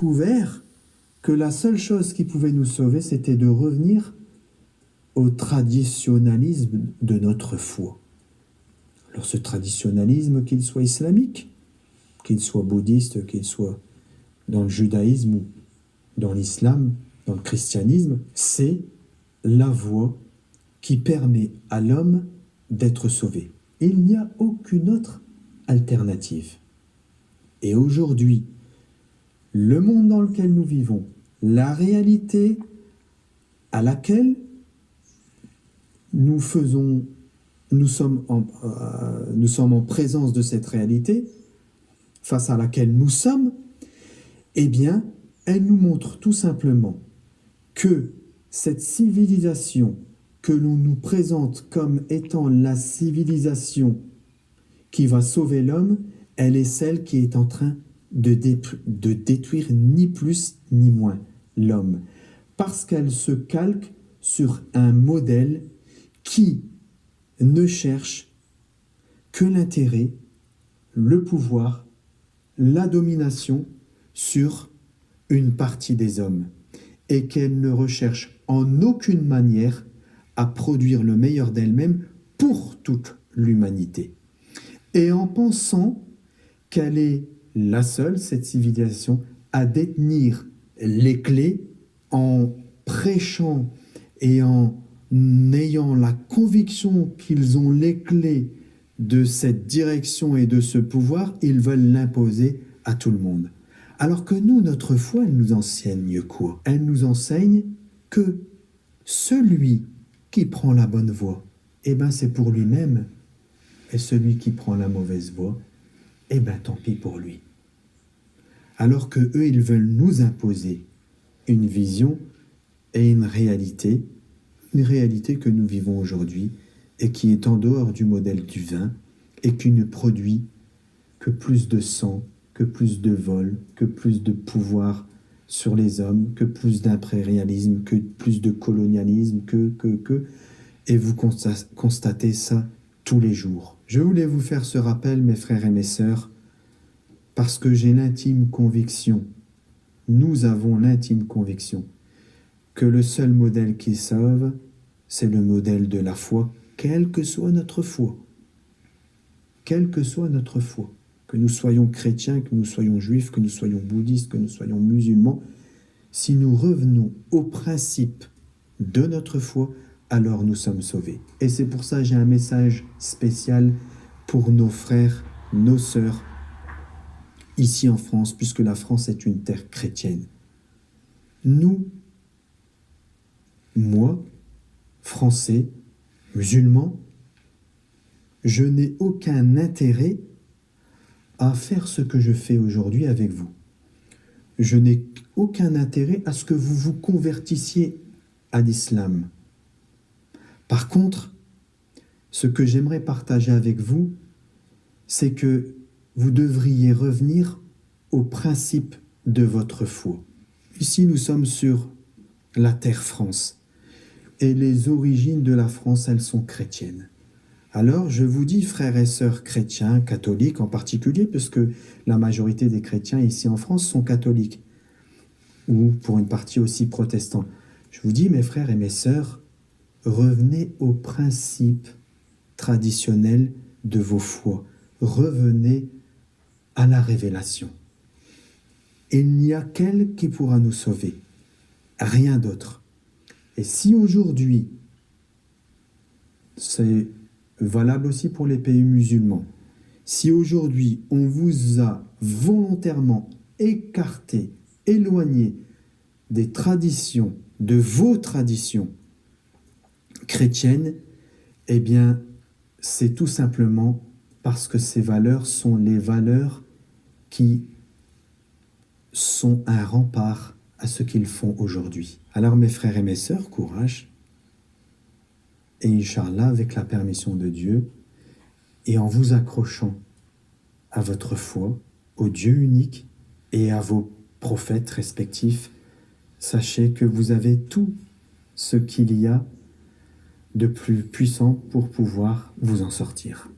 découvert que la seule chose qui pouvait nous sauver, c'était de revenir au traditionnalisme de notre foi. Alors ce traditionnalisme, qu'il soit islamique, qu'il soit bouddhiste, qu'il soit dans le judaïsme ou dans l'islam, dans le christianisme, c'est la voie qui permet à l'homme d'être sauvé. Il n'y a aucune autre alternative. Et aujourd'hui, le monde dans lequel nous vivons, la réalité à laquelle nous sommes en présence de cette réalité, face à laquelle nous sommes, eh bien, elle nous montre tout simplement que cette civilisation que l'on nous présente comme étant la civilisation qui va sauver l'homme, elle est celle qui est en train de détruire ni plus ni moins l'homme, parce qu'elle se calque sur un modèle qui ne cherche que l'intérêt, le pouvoir, la domination sur une partie des hommes, et qu'elle ne recherche en aucune manière à produire le meilleur d'elle-même pour toute l'humanité. Et en pensant qu'elle est la seule, cette civilisation, à détenir les clés, en prêchant et en ayant la conviction qu'ils ont les clés de cette direction et de ce pouvoir, ils veulent l'imposer à tout le monde. Alors que nous, notre foi, elle nous enseigne quoi? Elle nous enseigne que celui qui prend la bonne voie, eh ben c'est pour lui-même. Et celui qui prend la mauvaise voie, eh ben tant pis pour lui. Alors que eux, ils veulent nous imposer une vision et une réalité que nous vivons aujourd'hui et qui est en dehors du modèle du vin et qui ne produit que plus de sang, que plus de vol, que plus de pouvoir sur les hommes, que plus d'impérialisme, que plus de colonialisme, et vous constatez ça tous les jours. Je voulais vous faire ce rappel, mes frères et mes sœurs, parce que j'ai l'intime conviction, nous avons l'intime conviction, que le seul modèle qui sauve, c'est le modèle de la foi, quelle que soit notre foi. Quelle que soit notre foi. Que nous soyons chrétiens, que nous soyons juifs, que nous soyons bouddhistes, que nous soyons musulmans, si nous revenons au principe de notre foi, alors nous sommes sauvés. Et c'est pour ça que j'ai un message spécial pour nos frères, nos sœurs, ici en France, puisque la France est une terre chrétienne. Nous, moi, Français, musulmans, je n'ai aucun intérêt à faire ce que je fais aujourd'hui avec vous. Je n'ai aucun intérêt à ce que vous vous convertissiez à l'islam. Par contre, ce que j'aimerais partager avec vous, c'est que vous devriez revenir au principe de votre foi. Ici, nous sommes sur la terre France. Et les origines de la France, elles sont chrétiennes. Alors, je vous dis, frères et sœurs chrétiens, catholiques en particulier, puisque la majorité des chrétiens ici en France sont catholiques, ou pour une partie aussi protestants. Je vous dis, mes frères et mes sœurs, revenez au principe traditionnel de vos foi. Revenez à la révélation. Il n'y a qu'elle qui pourra nous sauver, rien d'autre. Et si aujourd'hui, c'est valable aussi pour les pays musulmans, si aujourd'hui on vous a volontairement écarté, éloigné des traditions, de vos traditions chrétiennes, eh bien, c'est tout simplement parce que ces valeurs sont les valeurs qui sont un rempart à ce qu'ils font aujourd'hui. Alors mes frères et mes sœurs, courage, et Inch'Allah, avec la permission de Dieu, et en vous accrochant à votre foi, au Dieu unique et à vos prophètes respectifs, sachez que vous avez tout ce qu'il y a de plus puissant pour pouvoir vous en sortir.